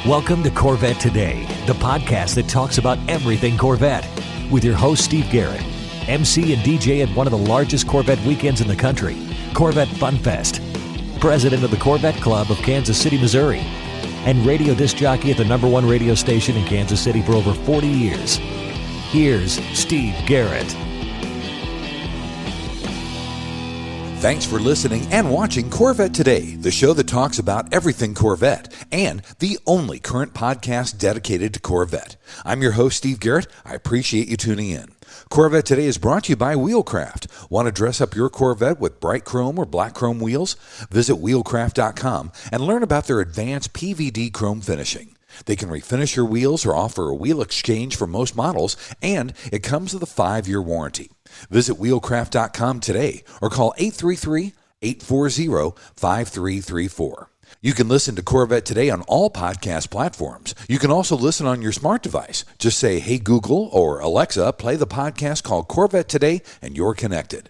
Welcome to Corvette Today, the podcast that talks about everything Corvette, with your host Steve Garrett, MC and DJ at one of the largest Corvette weekends in the country, Corvette Fun Fest, president of the Corvette Club of Kansas City, Missouri, and radio disc jockey at the #1 radio station in Kansas City for over 40 years. Here's Steve Garrett. Thanks for listening and watching Corvette Today, the show that talks about everything Corvette, and the only current podcast dedicated to Corvette. I'm your host, Steve Garrett. I appreciate you tuning in. Corvette Today is brought to you by Wheelcraft. Want to dress up your Corvette with bright chrome or black chrome wheels? Visit wheelcraft.com and learn about their advanced PVD chrome finishing. They can refinish your wheels or offer a wheel exchange for most models, and it comes with a 5-year warranty. Visit wheelcraft.com today or call 833-840-5334. You can listen to Corvette Today on all podcast platforms. You can also listen on your smart device. Just say, "Hey Google" or "Alexa, play the podcast called Corvette Today," and you're connected.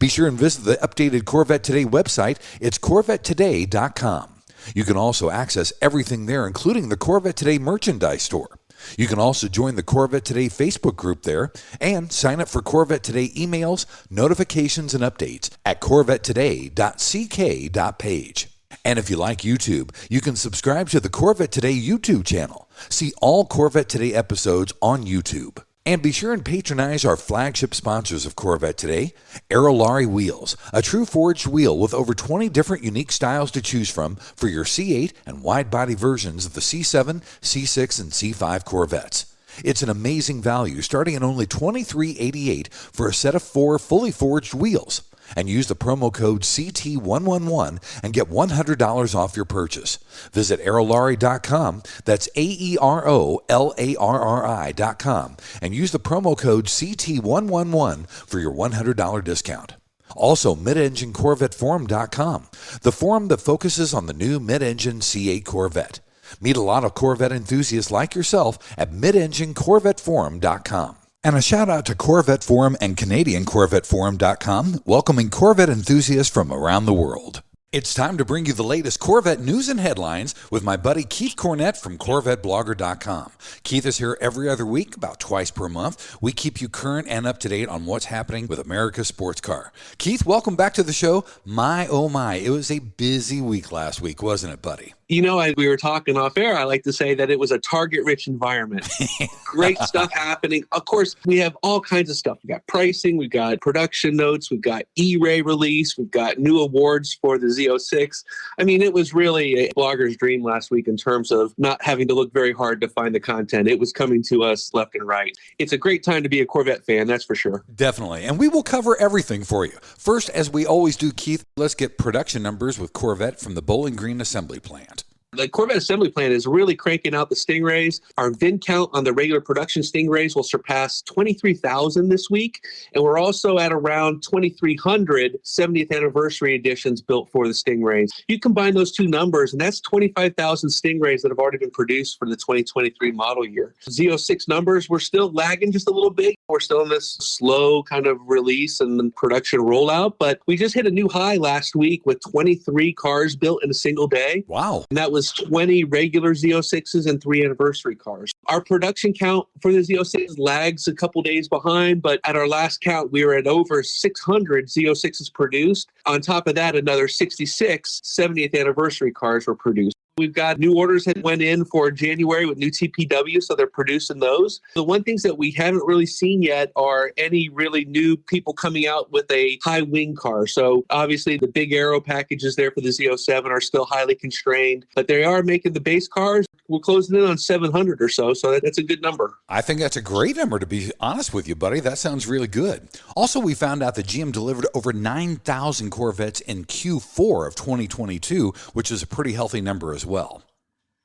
Be sure and visit the updated Corvette Today website. It's CorvetteToday.com. You can also access everything there, including the Corvette Today merchandise store. You can also join the Corvette Today Facebook group there and sign up for Corvette Today emails, notifications, and updates at corvettetoday.ck.page. And if you like YouTube, you can subscribe to the Corvette Today YouTube channel. See all Corvette Today episodes on YouTube. And be sure and patronize our flagship sponsors of Corvette Today, Aerolarri Wheels, a true forged wheel with over 20 different unique styles to choose from for your C8 and wide-body versions of the C7, C6, and C5 Corvettes. It's an amazing value, starting at only $23.88 for a set of 4 fully forged wheels. And use the promo code CT111 and get $100 off your purchase. Visit aerolarri.com, that's AEROLARRI.com, and use the promo code CT111 for your $100 discount. Also, midenginecorvetteforum.com, the forum that focuses on the new mid-engine C8 Corvette. Meet a lot of Corvette enthusiasts like yourself at midenginecorvetteforum.com. And a shout out to Corvette Forum and CanadianCorvetteForum.com, welcoming Corvette enthusiasts from around the world. It's time to bring you the latest Corvette news and headlines with my buddy Keith Cornett from CorvetteBlogger.com. Keith is here every other week, about twice per month. We keep you current and up to date on what's happening with America's sports car. Keith, welcome back to the show. My, oh my, it was a busy week last week, wasn't it, buddy? You know, we were talking off air. I like to say that it was a target-rich environment. Great stuff happening. Of course, we have all kinds of stuff. We've got pricing, we've got production notes, we've got E-Ray release, we've got new awards for the Z06. I mean, it was really a blogger's dream last week in terms of not having to look very hard to find the content. It was coming to us left and right. It's a great time to be a Corvette fan, that's for sure. Definitely. And we will cover everything for you. First, as we always do, Keith, let's get production numbers with Corvette from the Bowling Green Assembly Plant. The Corvette assembly plant is really cranking out the Sting Rays. Our VIN count on the regular production Sting Rays will surpass 23,000 this week. And we're also at around 2,300 70th anniversary editions built for the Sting Rays. You combine those two numbers, and that's 25,000 Sting Rays that have already been produced for the 2023 model year. Z06 numbers, we're still lagging just a little bit. We're still in this slow kind of release and production rollout, but we just hit a new high last week with 23 cars built in a single day. Wow. And that was 20 regular Z06s and 3 anniversary cars. Our production count for the Z06 lags a couple days behind, but at our last count, we were at over 600 Z06s produced. On top of that, another 66 70th anniversary cars were produced. We've got new orders that went in for January with new TPW, so they're producing those. The one things that we haven't really seen yet are any really new people coming out with a high wing car. So obviously the big aero packages there for the Z07 are still highly constrained, but they are making the base cars. We're closing in on 700 or so that's a good number. I think that's a great number, to be honest with you, buddy. That sounds really good. Also, we found out that GM delivered over 9,000 Corvettes in Q4 of 2022, which is a pretty healthy number as well.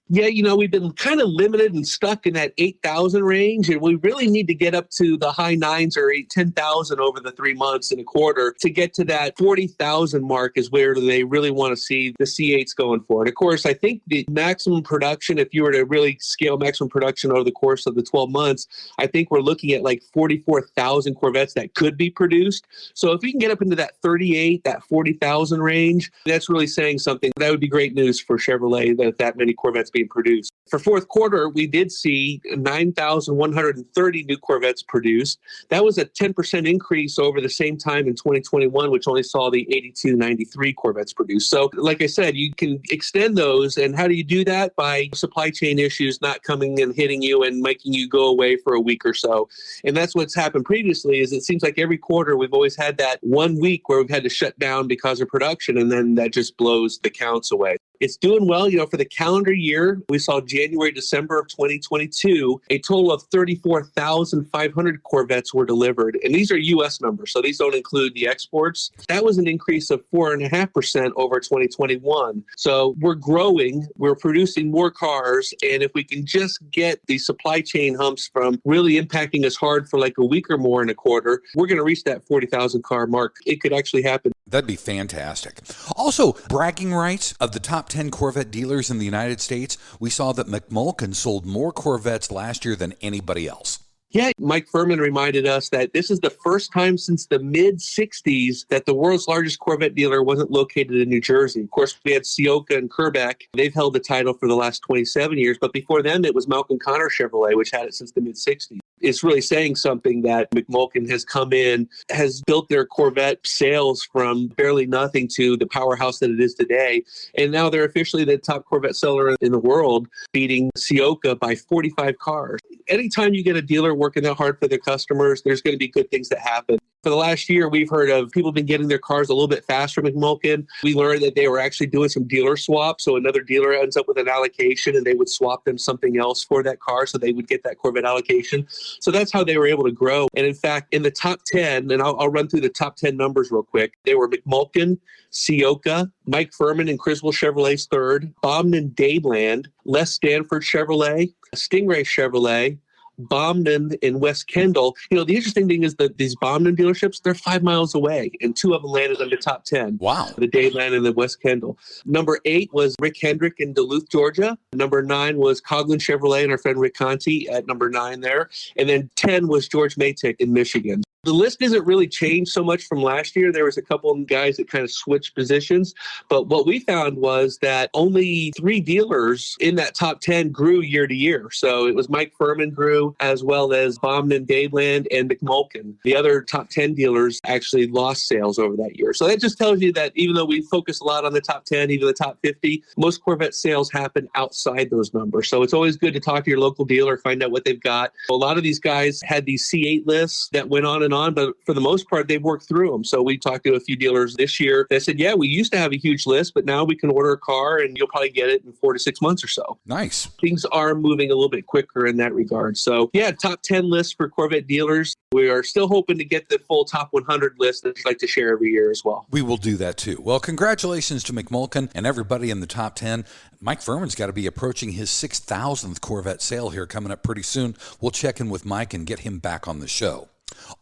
Yeah, you know, we've been kind of limited and stuck in that 8,000 range, and we really need to get up to the high 9s or 10,000 over the 3 months and a quarter to get to that 40,000 mark is where they really want to see the C8s going forward. Of course, I think the maximum production, if you were to really scale maximum production over the course of the 12 months, I think we're looking at like 44,000 Corvettes that could be produced. So if we can get up into that 38, that 40,000 range, that's really saying something. That would be great news for Chevrolet that many Corvettes being produced. For fourth quarter, we did see 9,130 new Corvettes produced. That was a 10% increase over the same time in 2021, which only saw the 8,293 Corvettes produced. So like I said, you can extend those. And how do you do that? By supply chain issues not coming and hitting you and making you go away for a week or so. And that's what's happened previously. Is it seems like every quarter we've always had that 1 week where we've had to shut down because of production, and then that just blows the counts away. It's doing well. For the calendar year, we saw January, December of 2022, a total of 34,500 Corvettes were delivered. And these are U.S. numbers, so these don't include the exports. That was an increase of 4.5% over 2021. So we're growing, we're producing more cars. And if we can just get the supply chain humps from really impacting us hard for like a week or more in a quarter, we're going to reach that 40,000 car mark. It could actually happen. That'd be fantastic. Also, bragging rights of the top 10 Corvette dealers in the United States. We saw that McMulkin sold more Corvettes last year than anybody else. Yeah, Mike Furman reminded us that this is the first time since the mid-'60s that the world's largest Corvette dealer wasn't located in New Jersey. Of course, we had Ciocca and Kerbeck. They've held the title for the last 27 years, but before them, it was Malcolm Connor Chevrolet, which had it since the mid-'60s. It's really saying something that McMulkin has come in, has built their Corvette sales from barely nothing to the powerhouse that it is today. And now they're officially the top Corvette seller in the world, beating Ciocca by 45 cars. Anytime you get a dealer working that hard for their customers, there's going to be good things that happen. For the last year, we've heard of people been getting their cars a little bit faster from McMulkin. We learned that they were actually doing some dealer swaps. So another dealer ends up with an allocation and they would swap them something else for that car so they would get that Corvette allocation. So that's how they were able to grow. And in fact, in the top 10, and I'll run through the top 10 numbers real quick, they were McMulkin, Ciocca, Mike Furman and Criswell Chevrolet's third, Baumman Dadeland, Les Stanford Chevrolet, Sting Ray Chevrolet, Baumman in West Kendall. The interesting thing is that these Baumman dealerships, they're 5 miles away, and two of them landed in the top 10. Wow. The Dadeland and the West Kendall. Number 8 was Rick Hendrick in Duluth, Georgia. Number 9 was Coughlin Chevrolet and our friend Rick Conti at number 9 there. And then 10 was George Matic in Michigan. The list isn't really changed so much from last year. There was a couple of guys that kind of switched positions. But what we found was that only 3 dealers in that top 10 grew year to year. So it was Mike Furman grew, as well as Baumman, Dadeland, and McMulkin. The other top 10 dealers actually lost sales over that year. So that just tells you that even though we focus a lot on the top 10, even the top 50, most Corvette sales happen outside those numbers. So it's always good to talk to your local dealer, find out what they've got. A lot of these guys had these C8 lists that went on and on, but for the most part, they've worked through them. So we talked to a few dealers this year that said, yeah, we used to have a huge list, but now we can order a car and you'll probably get it in 4 to 6 months or so. Nice. Things are moving a little bit quicker in that regard. So yeah, top 10 list for Corvette dealers. We are still hoping to get the full top 100 list that we'd like to share every year as well. We will do that too. Well, congratulations to McMulkin and everybody in the top 10. Mike Furman's got to be approaching his 6,000th Corvette sale here coming up pretty soon. We'll check in with Mike and get him back on the show.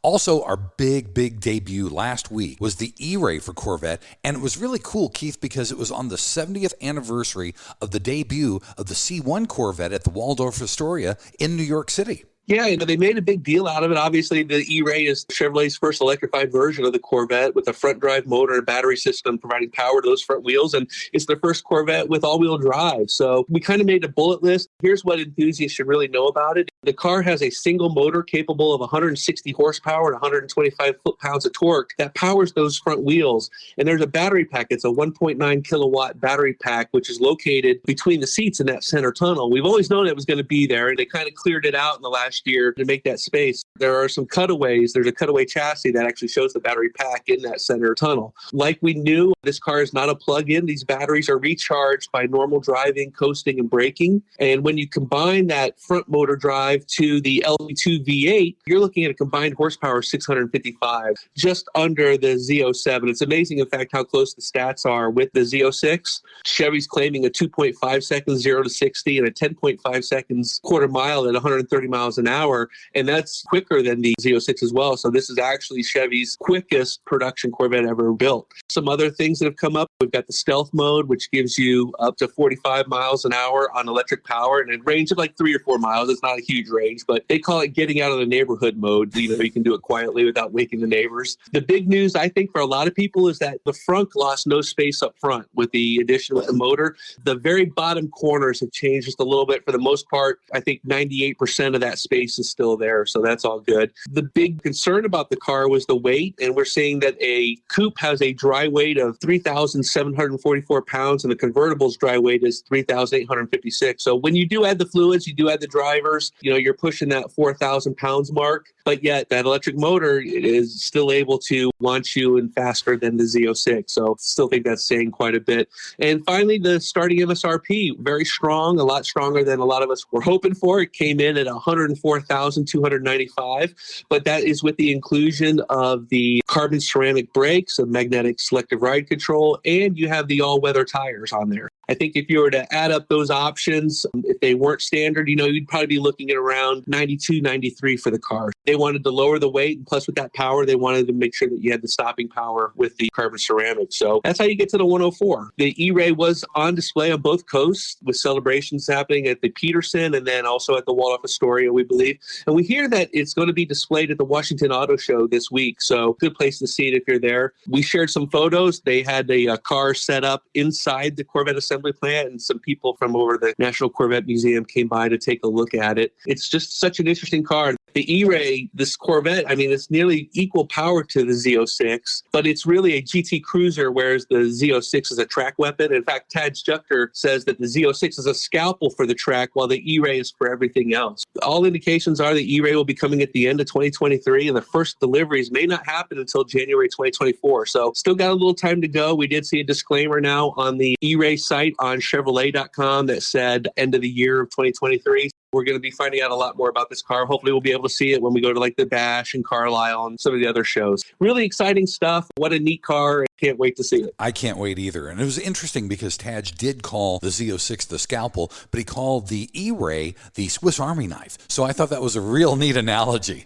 Also, our big debut last week was the E-Ray for Corvette, and it was really cool, Keith, because it was on the 70th anniversary of the debut of the C9 Corvette at the Waldorf Astoria in New York City. Yeah, they made a big deal out of it. Obviously, the E-Ray is Chevrolet's first electrified version of the Corvette with a front drive motor and battery system providing power to those front wheels. And it's the first Corvette with all-wheel drive. So we kind of made a bullet list. Here's what enthusiasts should really know about it. The car has a single motor capable of 160 horsepower and 125 foot-pounds of torque that powers those front wheels. And there's a battery pack. It's a 1.9 kilowatt battery pack, which is located between the seats in that center tunnel. We've always known it was going to be there, and they kind of cleared it out in the last year to make that space. There are some cutaways. There's a cutaway chassis that actually shows the battery pack in that center tunnel. Like we knew, this car is not a plug-in. These batteries are recharged by normal driving, coasting, and braking. And when you combine that front motor drive to the LV2 V8, you're looking at a combined horsepower of 655, just under the Z07. It's amazing, in fact, how close the stats are with the Z06. Chevy's claiming a 2.5 seconds 0 to 60 and a 10.5 seconds quarter mile at 130 miles an an hour, and that's quicker than the Z06 as well. So this is actually Chevy's quickest production Corvette ever built. Some other things that have come up, we've got the stealth mode, which gives you up to 45 miles an hour on electric power and a range of like 3 or 4 miles. It's not a huge range, but they call it getting out of the neighborhood mode. You know, you can do it quietly without waking the neighbors. The big news, I think, for a lot of people is that the front lost no space up front with the addition of the motor. The very bottom corners have changed just a little bit. For the most part, I think 98% of that space is still there, so that's all good. The big concern about the car was the weight, and we're seeing that a coupe has a dry weight of 3,744 pounds, and the convertible's dry weight is 3,856. So when you do add the fluids, you do add the drivers, you know, you're pushing that 4,000 pounds mark, but yet that electric motor is still able to launch you in faster than the Z06. So still think that's saying quite a bit. And finally, the starting MSRP, very strong, a lot stronger than a lot of us were hoping for. It came in at $104,295, but that is with the inclusion of the carbon ceramic brakes, a magnetic selective ride control, and you have the all-weather tires on there. I think if you were to add up those options, if they weren't standard, you know, you'd probably be looking at around 92, 93 for the car. They wanted to lower the weight, and plus with that power, they wanted to make sure that you had the stopping power with the carbon ceramic. So that's how you get to the 104. The E-Ray was on display on both coasts with celebrations happening at the Peterson and then also at the Waldorf Astoria, we believe. And we hear that it's going to be displayed at the Washington Auto Show this week. So good place to see it if you're there. We shared some photos. They had a car set up inside the Corvette assembly plant, and some people from over the National Corvette Museum came by to take a look at it. It's just such an interesting car. The E-Ray, this Corvette, I mean, it's nearly equal power to the Z06, but it's really a GT cruiser, whereas the Z06 is a track weapon. In fact, Tad Stucker says that the Z06 is a scalpel for the track, while the E-Ray is for everything else. All indications are the E-Ray will be coming at the end of 2023, and the first deliveries may not happen until January 2024. So still got a little time to go. We did see a disclaimer now on the E-Ray site on Chevrolet.com that said end of the year of 2023. We're going to be finding out a lot more about this car. Hopefully we'll be able to see it when we go to like the Bash and Carlisle and some of the other shows. Really exciting stuff. What a neat car. Can't wait to see it. I can't wait either. And it was interesting because Taj did call the Z06 the scalpel, but he called the E-Ray the Swiss Army knife. So I thought that was a real neat analogy.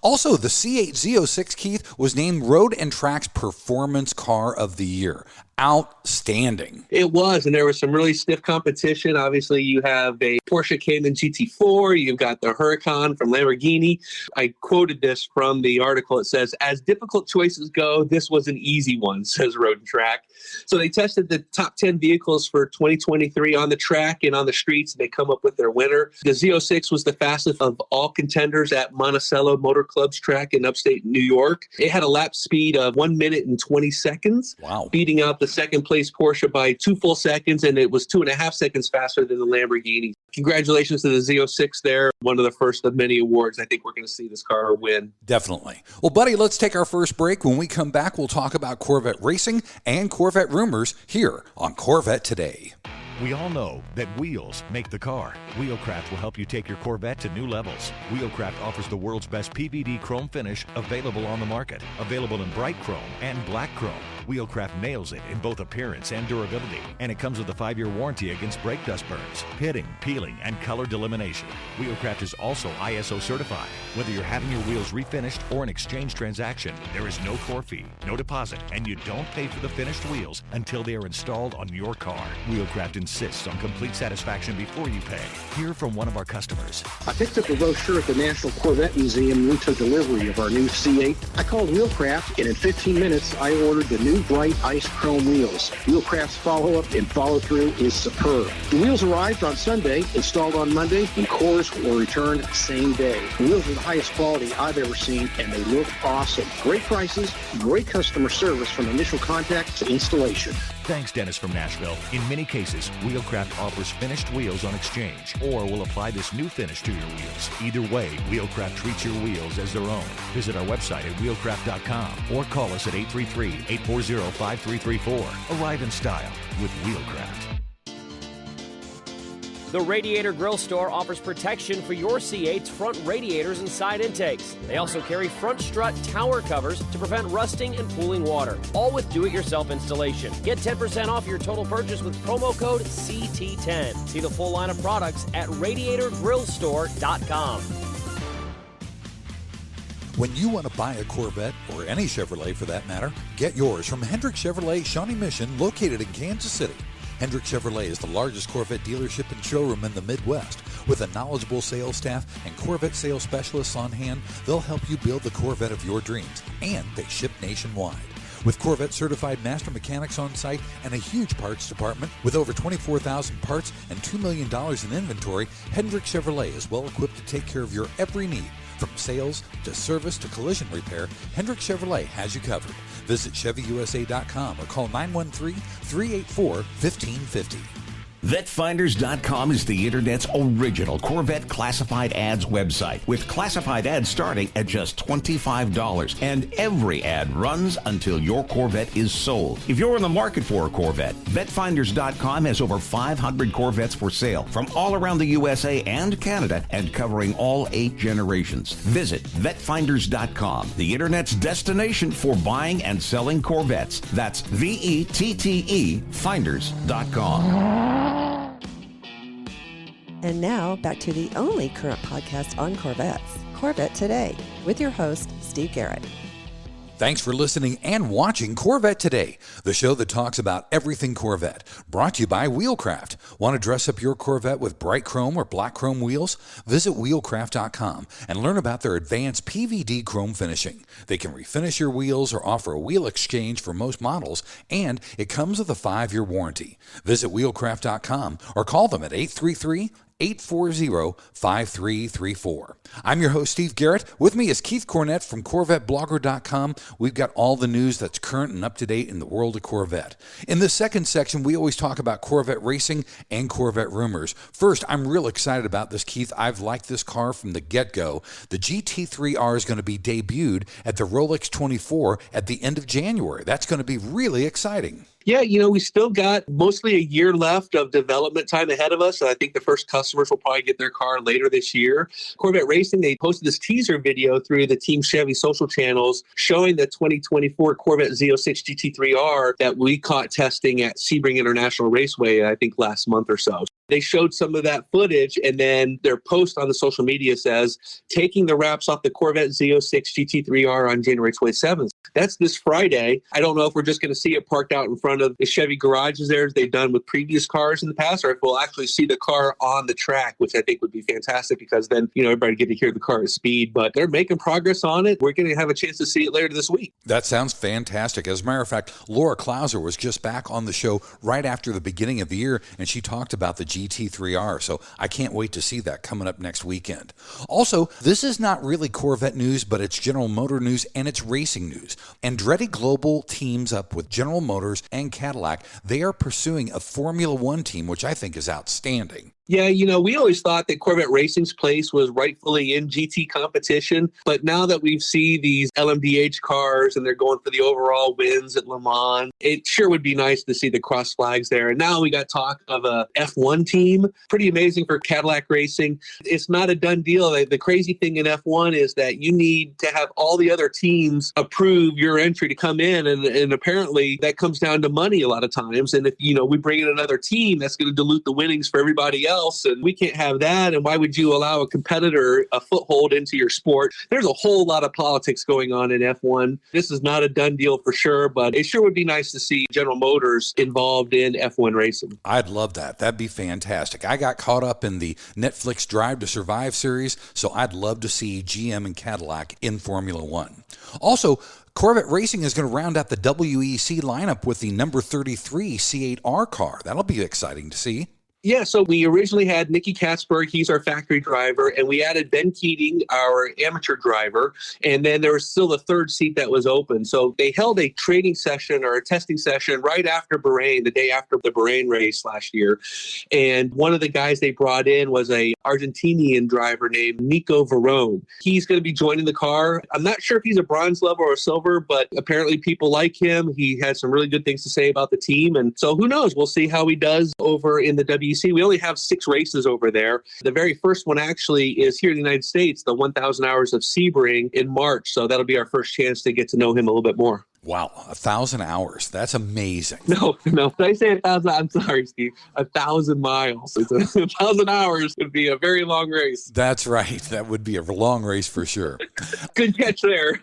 Also, the C8 Z06, Keith, was named Road and Track's Performance Car of the Year. Outstanding. It was, and there was some really stiff competition. Obviously, you have a Porsche Cayman GT4, you've got the Huracan from Lamborghini. I quoted this from the article. It says, as difficult choices go, this was an easy one, says Road and Track. So they tested the top 10 vehicles for 2023 on the track and on the streets, and they come up with their winner. The Z06 was the fastest of all contenders at Monticello Motor Club's track in upstate New York. It had a lap speed of 1 minute and 20 seconds, wow, beating out the second place Porsche by 2 full seconds, and it was 2.5 seconds faster than the Lamborghini. Congratulations to the Z06 there. One of the first of many awards I think we're going to see this car win. Definitely. Well, buddy, let's take our first break. When we come back, we'll talk about Corvette racing and Corvette rumors here on Corvette Today. We all know that wheels make the car. Wheelcraft will help you take your Corvette to new levels. Wheelcraft offers the world's best PVD chrome finish available on the market. Available in bright chrome and black chrome. Wheelcraft nails it in both appearance and durability, and it comes with a 5-year warranty against brake dust burns, pitting, peeling, and color delamination. Wheelcraft is also ISO certified. Whether you're having your wheels refinished or an exchange transaction, there is no core fee, no deposit, and you don't pay for the finished wheels until they are installed on your car. Wheelcraft insists on complete satisfaction before you pay. Hear from one of our customers. I picked up a brochure at the National Corvette Museum and we took delivery of our new C8. I called Wheelcraft, and in 15 minutes I ordered the new bright ice chrome wheels. Wheelcraft's follow-up and follow-through is superb. The wheels arrived on Sunday, installed on Monday, and cores were returned same day. The wheels are the highest quality I've ever seen, and they look awesome. Great prices, great customer service from initial contact to installation. Thanks, Dennis from Nashville. In many cases, Wheelcraft offers finished wheels on exchange or will apply this new finish to your wheels. Either way, Wheelcraft treats your wheels as their own. Visit our website at wheelcraft.com or call us at 833-840-5334. Arrive in style with Wheelcraft. The Radiator Grill Store offers protection for your C8's front radiators and side intakes. They also carry front strut tower covers to prevent rusting and pooling water, all with do-it-yourself installation. Get 10% off your total purchase with promo code CT10. See the full line of products at radiatorgrillstore.com. When you want to buy a Corvette, or any Chevrolet for that matter, get yours from Hendrick Chevrolet Shawnee Mission, located in Kansas City. Hendrick Chevrolet is the largest Corvette dealership and showroom in the Midwest. With a knowledgeable sales staff and Corvette sales specialists on hand, they'll help you build the Corvette of your dreams, and they ship nationwide. With Corvette certified master mechanics on site and a huge parts department with over 24,000 parts and $2 million in inventory, Hendrick Chevrolet is well equipped to take care of your every need. From sales to service to collision repair, Hendrick Chevrolet has you covered. Visit ChevyUSA.com or call 913-384-1550. VetteFinders.com is the Internet's original Corvette classified ads website, with classified ads starting at just $25. And every ad runs until your Corvette is sold. If you're in the market for a Corvette, VetteFinders.com has over 500 Corvettes for sale from all around the USA and Canada, and covering all 8 generations. Visit VetteFinders.com, the Internet's destination for buying and selling Corvettes. That's VETTE Finders.com. And now, back to the only current podcast on Corvettes, Corvette Today, with your host, Steve Garrett. Thanks for listening and watching Corvette Today, the show that talks about everything Corvette. Brought to you by Wheelcraft. Want to dress up your Corvette with bright chrome or black chrome wheels? Visit wheelcraft.com and learn about their advanced PVD chrome finishing. They can refinish your wheels or offer a wheel exchange for most models, and it comes with a 5-year warranty. Visit wheelcraft.com or call them at 833-840-5334. I'm your host, Steve Garrett. With me is Keith Cornett from CorvetteBlogger.com. We've got all the news that's current and up to date in the world of Corvette. In this second section, we always talk about Corvette racing and Corvette rumors. First, I'm real excited about this, Keith. I've liked this car from the get-go. The GT3R is going to be debuted at the Rolex 24 at the end of January. That's going to be really exciting. Yeah, we still got mostly a year left of development time ahead of us. And I think the first customers will probably get their car later this year. Corvette Racing, they posted this teaser video through the Team Chevy social channels showing the 2024 Corvette Z06 GT3R that we caught testing at Sebring International Raceway, I think last month or so. They showed some of that footage, and then their post on the social media says, taking the wraps off the Corvette Z06 GT3R on January 27th. That's this Friday. I don't know if we're just going to see it parked out in front of the Chevy garages there as they've done with previous cars in the past, or if we'll actually see the car on the track, which I think would be fantastic because then, everybody get to hear the car at speed. But they're making progress on it. We're going to have a chance to see it later this week. That sounds fantastic. As a matter of fact, Laura Klauser was just back on the show right after the beginning of the year, and she talked about the GT3R, so I can't wait to see that coming up next weekend. Also, this is not really Corvette news, but it's General Motor news and it's racing news. Andretti Global teams up with General Motors and Cadillac. They are pursuing a Formula One team, which I think is outstanding. Yeah, we always thought that Corvette Racing's place was rightfully in GT competition, but now that we see these LMDH cars and they're going for the overall wins at Le Mans, it sure would be nice to see the cross flags there. And now we got talk of a F1 team. Pretty amazing for Cadillac Racing. It's not a done deal. The crazy thing in F1 is that you need to have all the other teams approve your entry to come in, and apparently that comes down to money a lot of times. And if, we bring in another team, that's going to dilute the winnings for everybody else. And we can't have that. And why would you allow a competitor a foothold into your sport? There's a whole lot of politics going on in F1. This is not a done deal for sure, but it sure would be nice to see General Motors involved in F1 racing. I'd love that. That'd be fantastic. I got caught up in the Netflix Drive to Survive series, so I'd love to see GM and Cadillac in Formula One. Also, Corvette Racing is going to round out the WEC lineup with the number 33 C8R car. That'll be exciting to see. Yeah, so we originally had Nicky Katzberg, he's our factory driver, and we added Ben Keating, our amateur driver, and then there was still a third seat that was open. So they held a training session or a testing session right after Bahrain, the day after the Bahrain race last year. And one of the guys they brought in was a Argentinian driver named Nico Verone. He's going to be joining the car. I'm not sure if he's a bronze level or a silver, but apparently people like him. He had some really good things to say about the team. And so who knows? We'll see how he does over in the WEC WEC, we only have 6 races over there. The very first one actually is here in the United States, the 1,000 Hours of Sebring in March. So that'll be our first chance to get to know him a little bit more. Wow, 1,000 hours. That's amazing. No. Did I say 1,000? I'm sorry, Steve. 1,000 miles. It's 1,000 hours would be a very long race. That's right. That would be a long race for sure. Good catch there.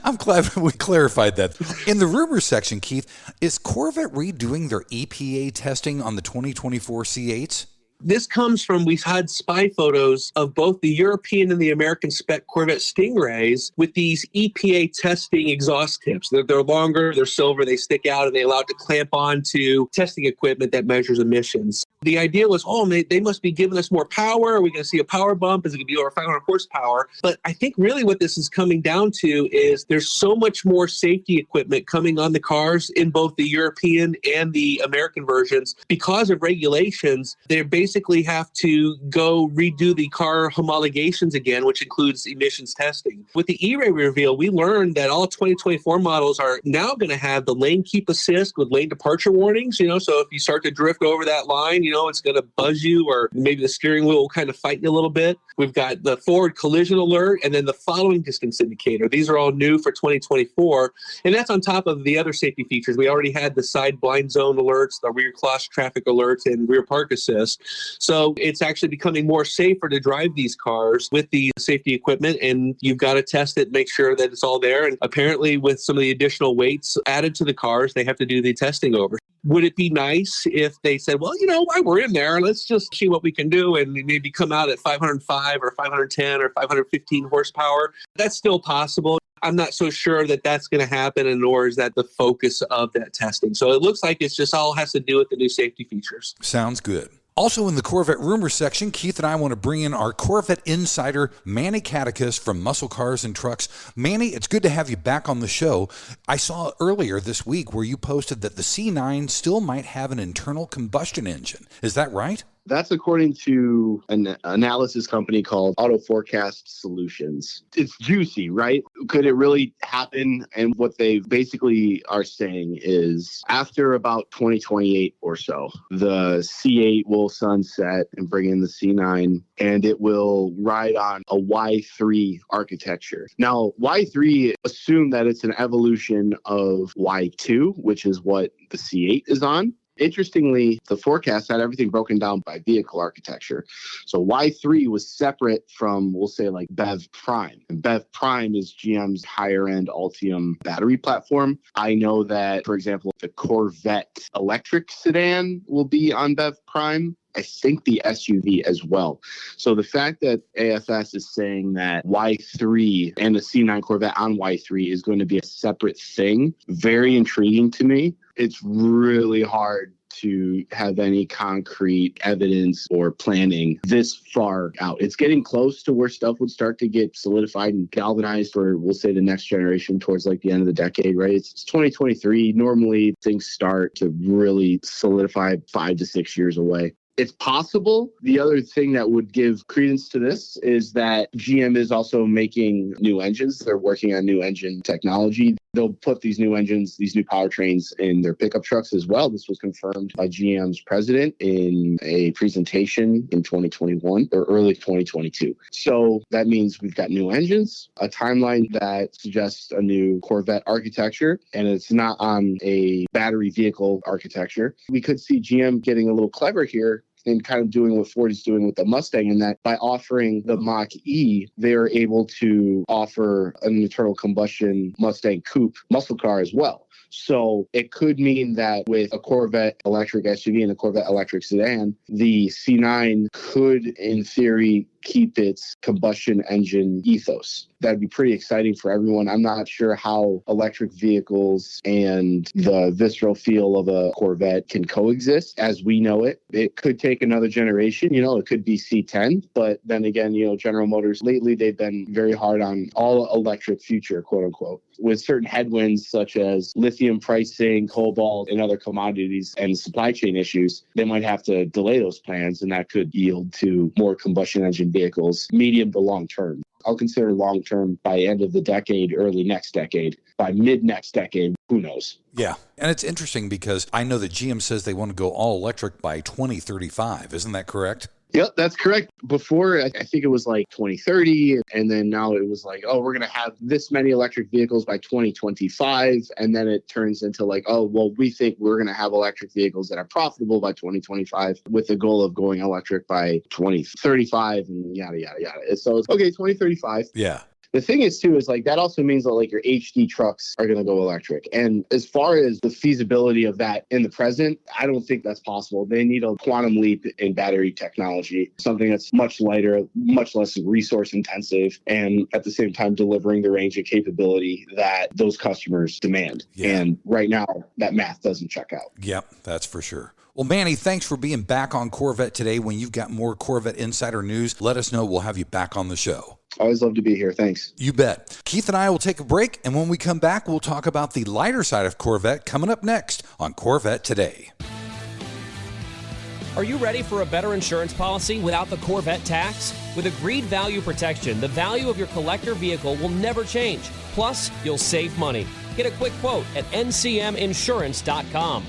I'm glad we clarified that. In the rumors section, Keith, is Corvette redoing their EPA testing on the 2024 C8s? This comes from, we've had spy photos of both the European and the American spec Corvette Sting Rays with these EPA testing exhaust tips. They're longer, they're silver, they stick out, and they allow it to clamp onto testing equipment that measures emissions. The idea was, they must be giving us more power. Are we going to see a power bump? Is it going to be over 500 horsepower? But I think really what this is coming down to is there's so much more safety equipment coming on the cars in both the European and the American versions. Because of regulations, they basically have to go redo the car homologations again, which includes emissions testing. With the E-Ray reveal, we learned that all 2024 models are now going to have the lane keep assist with lane departure warnings. So if you start to drift over that line, it's going to buzz you, or maybe the steering wheel will kind of fight you a little bit. We've got the forward collision alert and then the following distance indicator. These are all new for 2024. And that's on top of the other safety features. We already had the side blind zone alerts, the rear cross traffic alerts, and rear park assist. So it's actually becoming more safer to drive these cars with the safety equipment, and you've got to test it, make sure that it's all there. And apparently with some of the additional weights added to the cars, they have to do the testing over. Would it be nice if they said, well, while we're in there, let's just see what we can do and maybe come out at 505 or 510 or 515 horsepower? That's still possible. I'm not so sure that that's going to happen, and nor is that the focus of that testing. So it looks like it's just all has to do with the new safety features. Sounds good. Also in the Corvette rumors section, Keith and I want to bring in our Corvette Insider, Manny Katakis from Muscle Cars and Trucks. Manny, it's good to have you back on the show. I saw earlier this week where you posted that the C9 still might have an internal combustion engine. Is that right? That's according to an analysis company called Auto Forecast Solutions. It's juicy, right? Could it really happen? And what they basically are saying is after about 2028 or so, the C8 will sunset and bring in the C9, and it will ride on a Y3 architecture. Now, Y3, assume that it's an evolution of Y2, which is what the C8 is on. Interestingly, the forecast had everything broken down by vehicle architecture. So Y3 was separate from, we'll say, like BEV Prime. And BEV Prime is GM's higher-end Ultium battery platform. I know that, for example, the Corvette electric sedan will be on BEV Prime. I think the SUV as well. So the fact that AFS is saying that Y3 and the C9 Corvette on Y3 is going to be a separate thing, very intriguing to me. It's really hard to have any concrete evidence or planning this far out. It's getting close to where stuff would start to get solidified and galvanized for, we'll say, the next generation towards like the end of the decade, right? It's 2023. Normally things start to really solidify 5 to 6 years away. It's possible. The other thing that would give credence to this is that GM is also making new engines. They're working on new engine technology. They'll put these new engines, these new powertrains in their pickup trucks as well. This was confirmed by GM's president in a presentation in 2021 or early 2022. So that means we've got new engines, a timeline that suggests a new Corvette architecture, and it's not on a battery vehicle architecture. We could see GM getting a little clever here and kind of doing what Ford is doing with the Mustang, in that by offering the Mach-E, they are able to offer an internal combustion Mustang coupe muscle car as well. So it could mean that with a Corvette electric SUV and a Corvette electric sedan, the C9 could, in theory, keep its combustion engine ethos. That'd be pretty exciting for everyone. I'm not sure how electric vehicles and the visceral feel of a Corvette can coexist as we know it. It could take another generation. It could be C10. But then again, General Motors, lately, they've been very hard on all electric future, quote unquote, with certain headwinds such as lithium pricing, cobalt, and other commodities and supply chain issues. They might have to delay those plans, and that could yield to more combustion engine vehicles medium to long term. I'll consider long-term by end of the decade, early next decade. By mid next decade, who knows? Yeah. And it's interesting because I know that GM says they want to go all electric by 2035. Isn't that correct? Yep, that's correct. Before, I think it was like 2030, and then now it was like, oh, we're going to have this many electric vehicles by 2025, and then it turns into like, oh, well, we think we're going to have electric vehicles that are profitable by 2025 with the goal of going electric by 2035 and yada, yada, yada. So it's, okay, 2035. Yeah. The thing is, too, is like that also means that like your HD trucks are going to go electric. And as far as the feasibility of that in the present, I don't think that's possible. They need a quantum leap in battery technology, something that's much lighter, much less resource intensive, and at the same time delivering the range and capability that those customers demand. Yeah. And right now, that math doesn't check out. Yep, that's for sure. Well, Manny, thanks for being back on Corvette Today. When you've got more Corvette Insider news, let us know. We'll have you back on the show. Always love to be here. Thanks. You bet. Keith and I will take a break, and when we come back, we'll talk about the lighter side of Corvette coming up next on Corvette Today. Are you ready for a better insurance policy without the Corvette tax? With Agreed Value Protection, the value of your collector vehicle will never change. Plus, you'll save money. Get a quick quote at ncminsurance.com.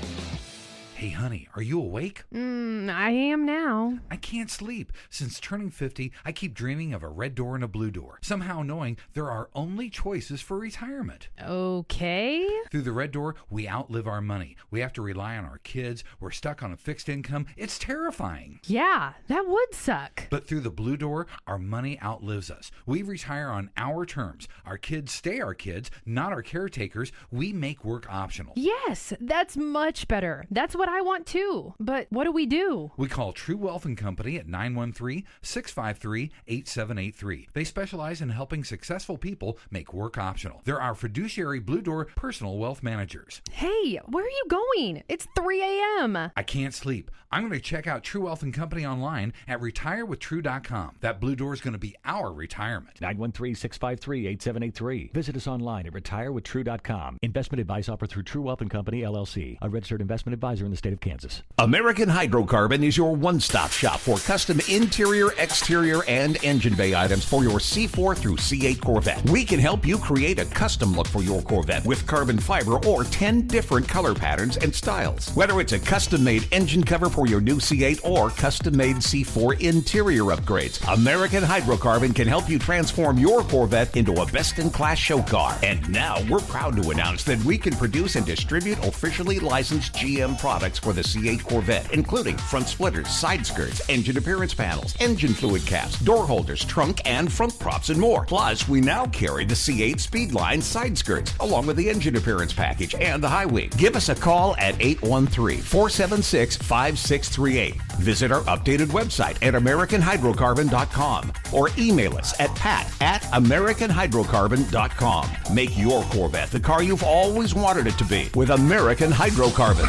Hey, honey, are you awake? I am now. I can't sleep. Since turning 50, I keep dreaming of a red door and a blue door, somehow knowing there are only choices for retirement. Okay. Through the red door, we outlive our money. We have to rely on our kids. We're stuck on a fixed income. It's terrifying. Yeah, that would suck. But through the blue door, our money outlives us. We retire on our terms. Our kids stay our kids, not our caretakers. We make work optional. Yes, that's much better. That's what I want too. But what do we do? We call True Wealth & Company at 913-653-8783. They specialize in helping successful people make work optional. They're our fiduciary Blue Door personal wealth managers. Hey, where are you going? It's 3 a.m. I can't sleep. I'm going to check out True Wealth & Company online at retirewithtrue.com. That Blue Door is going to be our retirement. 913-653-8783. Visit us online at retirewithtrue.com. Investment advice offered through True Wealth & Company, LLC, a registered investment advisor in the state of Kansas. American Hydrocarbon is your one-stop shop for custom interior, exterior, and engine bay items for your C4 through C8 Corvette. We can help you create a custom look for your Corvette with carbon fiber or 10 different color patterns and styles. Whether it's a custom-made engine cover for your new C8 or custom-made C4 interior upgrades, American Hydrocarbon can help you transform your Corvette into a best-in-class show car. And now we're proud to announce that we can produce and distribute officially licensed GM products for the C8 Corvette, including front splitters, side skirts, engine appearance panels, engine fluid caps, door holders, trunk and front props, and more. Plus, we now carry the C8 Speedline side skirts, along with the engine appearance package and the high wing. Give us a call at 813-476-5638. Visit our updated website at AmericanHydrocarbon.com or email us at pat@AmericanHydrocarbon.com. Make your Corvette the car you've always wanted it to be with American Hydrocarbon.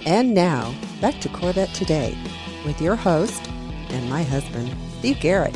And now, back to Corvette Today with your host and my husband, Steve Garrett.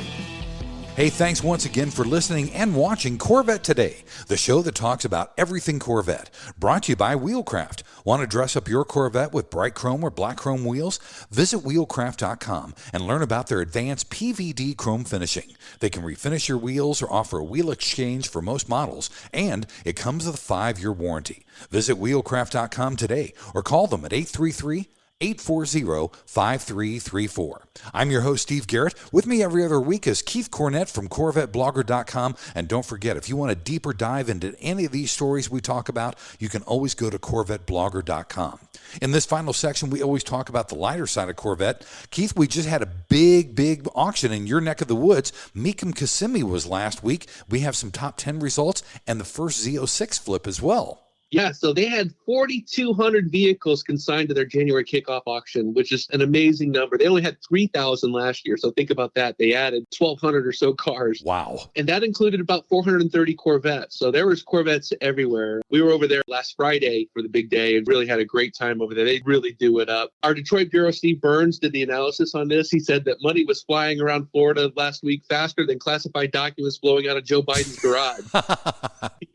Hey, thanks once again for listening and watching Corvette Today, the show that talks about everything Corvette. Brought to you by Wheelcraft. Want to dress up your Corvette with bright chrome or black chrome wheels? Visit wheelcraft.com and learn about their advanced PVD chrome finishing. They can refinish your wheels or offer a wheel exchange for most models, and it comes with a 5-year warranty. Visit wheelcraft.com today or call them at 833-840-5334. I'm your host, Steve Garrett. With me every other week is Keith Cornett from CorvetteBlogger.com. And don't forget, if you want a deeper dive into any of these stories we talk about, you can always go to CorvetteBlogger.com. In this final section, we always talk about the lighter side of Corvette. Keith, we just had a big auction in your neck of the woods. Mecum Kissimmee was last week. We have some top 10 results and the first Z06 flip as well. Yeah, so they had 4,200 vehicles consigned to their January kickoff auction, which is an amazing number. They only had 3,000 last year, so think about that. They added 1,200 or so cars. Wow. And that included about 430 Corvettes. So there was Corvettes everywhere. We were over there last Friday for the big day and really had a great time over there. They really do it up. Our Detroit Bureau, Steve Burns, did the analysis on this. He said that money was flying around Florida last week faster than classified documents blowing out of Joe Biden's garage.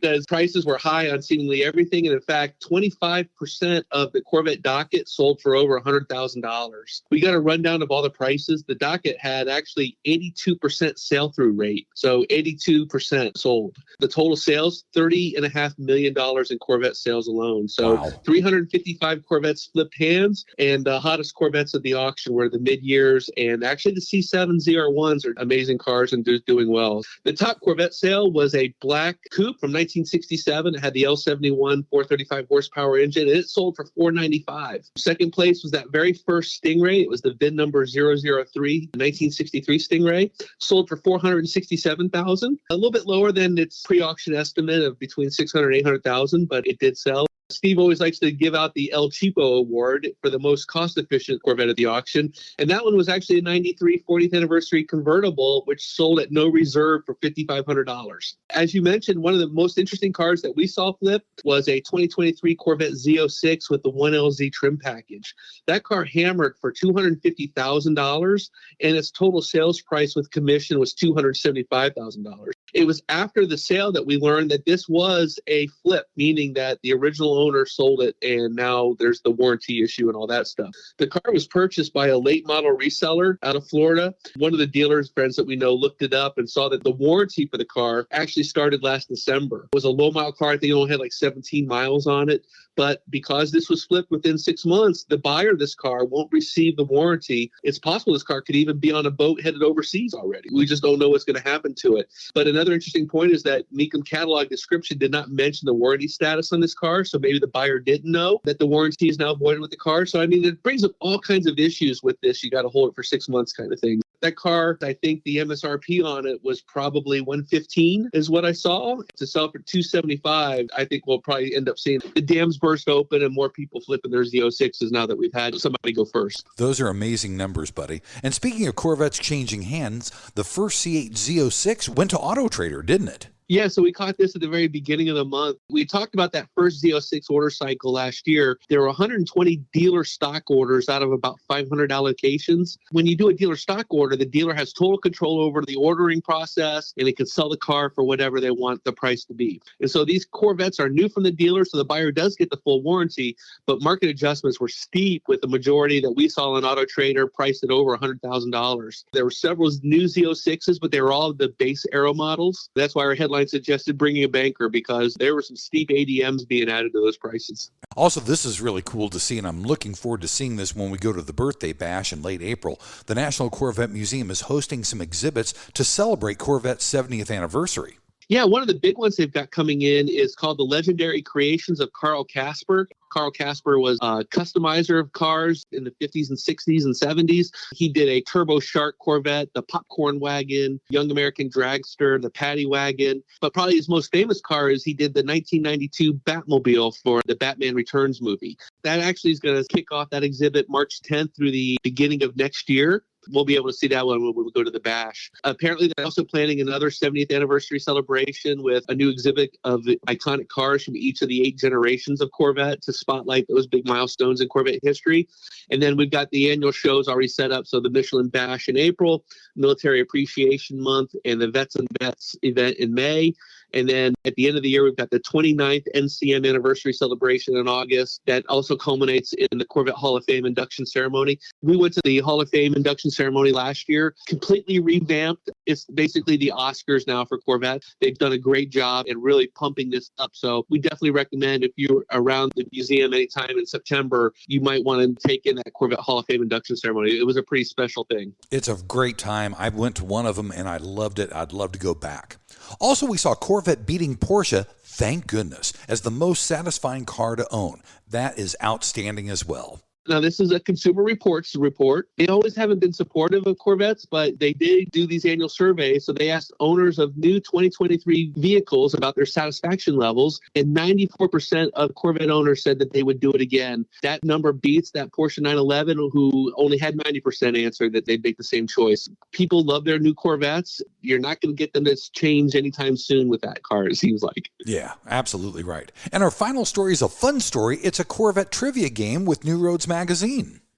because prices were high on seemingly everything. And in fact, 25% of the Corvette docket sold for over $100,000. We got a rundown of all the prices. The docket had actually 82% sell-through rate. So 82% sold. The total sales, $30.5 million in Corvette sales alone. So wow. 355 Corvettes flipped hands, and the hottest Corvettes at the auction were the mid-years, and actually the C7 ZR1s are amazing cars and doing well. The top Corvette sale was a black coupe from 1967. It had the L71 435 horsepower engine, and it sold for $495. Second place was that very first Sting Ray. It was the VIN number 003, 1963 Sting Ray. Sold for $467,000. A little bit lower than its pre-auction estimate of between $600,000 and $800,000, but it did sell. Steve always likes to give out the El Cheapo Award for the most cost-efficient Corvette at the auction. And that one was actually a 93 40th anniversary convertible, which sold at no reserve for $5,500. As you mentioned, one of the most interesting cars that we saw flipped was a 2023 Corvette Z06 with the 1LZ trim package. That car hammered for $250,000, and its total sales price with commission was $275,000. It was after the sale that we learned that this was a flip, meaning that the original owner sold it and now there's the warranty issue and all that stuff. The car was purchased by a late model reseller out of Florida. One of the dealers' friends that we know looked it up and saw that the warranty for the car actually started last December. It was a low mile car. I think it only had like 17 miles on it. But because this was flipped within 6 months, the buyer of this car won't receive the warranty. It's possible this car could even be on a boat headed overseas already. We just don't know what's going to happen to it. But another interesting point is that Mecum catalog description did not mention the warranty status on this car. So maybe the buyer didn't know that the warranty is now voided with the car. So, I mean, it brings up all kinds of issues with this. You got to hold it for 6 months kind of thing. That car, I think the MSRP on it was probably $115 is what I saw. To sell for $275, I think we'll probably end up seeing the dams burst open and more people flipping their Z06s now that we've had somebody go first. Those are amazing numbers, buddy. And speaking of Corvettes changing hands, the first C8 Z06 went to Auto Trader, didn't it? Yeah, so we caught this at the very beginning of the month. We talked about that first Z06 order cycle last year. There were 120 dealer stock orders out of about 500 allocations. When you do a dealer stock order, the dealer has total control over the ordering process, and they can sell the car for whatever they want the price to be. And so these Corvettes are new from the dealer, so the buyer does get the full warranty, but market adjustments were steep with the majority that we saw on Auto Trader priced at over $100,000. There were several new Z06s, but they were all the base Aero models. That's why our headline suggested bringing a banker, because there were some steep ADMs being added to those prices. Also, this is really cool to see, and I'm looking forward to seeing this when we go to the birthday bash in late April. The National Corvette Museum is hosting some exhibits to celebrate Corvette's 70th anniversary. Yeah, one of the big ones they've got coming in is called The Legendary Creations of Carl Casper. Carl Casper was a customizer of cars in the 50s and 60s and 70s. He did a Turbo Shark Corvette, the Popcorn Wagon, Young American Dragster, the Paddy Wagon. But probably his most famous car is he did the 1992 Batmobile for the Batman Returns movie. That actually is going to kick off that exhibit March 10th through the beginning of next year. We'll be able to see that one when we go to the bash. Apparently, they're also planning another 70th anniversary celebration with a new exhibit of the iconic cars from each of the 8 generations of Corvette to spotlight those big milestones in Corvette history. And then we've got the annual shows already set up. So the Michelin Bash in April, Military Appreciation Month, and the Vets and Vets event in May. And then at the end of the year, we've got the 29th NCM anniversary celebration in August. That also culminates in the Corvette Hall of Fame induction ceremony. We went to the Hall of Fame induction ceremony last year, completely revamped. It's basically the Oscars now for Corvette. They've done a great job in really pumping this up. So we definitely recommend, if you're around the museum anytime in September, you might want to take in that Corvette Hall of Fame induction ceremony. It was a pretty special thing. It's a great time. I went to one of them and I loved it. I'd love to go back. Also, we saw Corvette beating Porsche, thank goodness, as the most satisfying car to own. That is outstanding as well. Now, this is a Consumer Reports report. They always haven't been supportive of Corvettes, but they did do these annual surveys. So they asked owners of new 2023 vehicles about their satisfaction levels, and 94% of Corvette owners said that they would do it again. That number beats that Porsche 911, who only had 90% answer that they'd make the same choice. People love their new Corvettes. You're not going to get them to change anytime soon with that car, it seems like. Yeah, absolutely right. And our final story is a fun story. It's a Corvette trivia game with New Roads Magazine.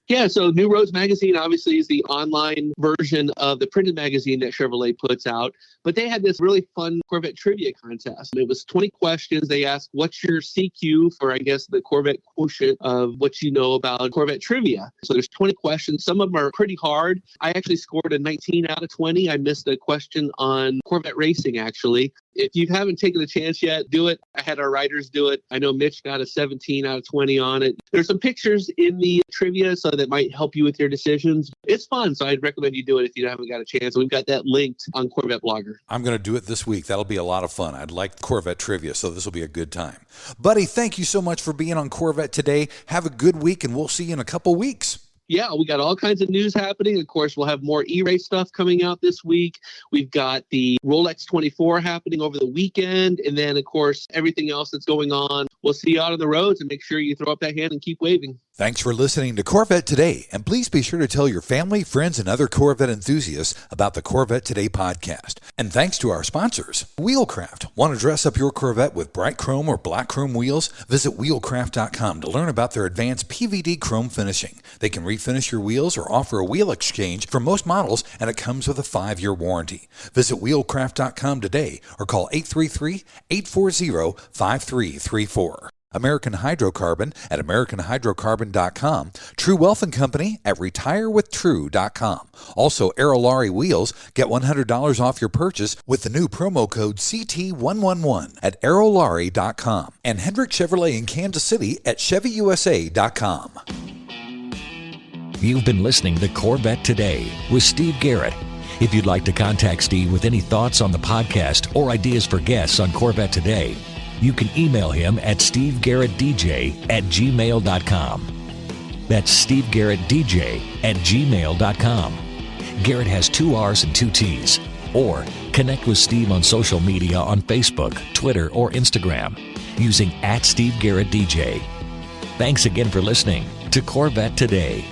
Yeah, so New Roads Magazine obviously is the online version of the printed magazine that Chevrolet puts out. But they had this really fun Corvette trivia contest. It was 20 questions. They asked, what's your CQ for, I guess, the Corvette quotient of what you know about Corvette trivia? So there's 20 questions. Some of them are pretty hard. I actually scored a 19 out of 20. I missed a question on Corvette racing, actually. If you haven't taken the chance yet, do it. I had our writers do it. I know Mitch got a 17 out of 20 on it. There's some pictures in the trivia, so that might help you with your decisions. It's fun, so I'd recommend you do it if you haven't got a chance. We've got that linked on CorvetteBlogger. I'm going to do it this week. That'll be a lot of fun. I'd like Corvette trivia, so this will be a good time. Buddy, thank you so much for being on Corvette Today. Have a good week, and we'll see you in a couple weeks. Yeah, we got all kinds of news happening. Of course, we'll have more E-Ray stuff coming out this week. We've got the Rolex 24 happening over the weekend. And then, of course, everything else that's going on. We'll see you out on the roads, and make sure you throw up that hand and keep waving. Thanks for listening to Corvette Today, and please be sure to tell your family, friends, and other Corvette enthusiasts about the Corvette Today podcast. And thanks to our sponsors, Wheelcraft. Want to dress up your Corvette with bright chrome or black chrome wheels? Visit wheelcraft.com to learn about their advanced PVD chrome finishing. They can refinish your wheels or offer a wheel exchange for most models, and it comes with a 5-year warranty. Visit wheelcraft.com today or call 833-840-5334. American Hydrocarbon at AmericanHydrocarbon.com. True Wealth & Company at RetireWithTrue.com. Also, Aerolarri Wheels. Get $100 off your purchase with the new promo code CT111 at Aerolarri.com. And Hendrick Chevrolet in Kansas City at ChevyUSA.com. You've been listening to Corvette Today with Steve Garrett. If you'd like to contact Steve with any thoughts on the podcast or ideas for guests on Corvette Today, you can email him at stevegarrettdj@gmail.com. That's stevegarrettdj@gmail.com. Garrett has 2 R's and 2 T's. Or connect with Steve on social media on Facebook, Twitter, or Instagram using @SteveGarrettDJ. Thanks again for listening to Corvette Today.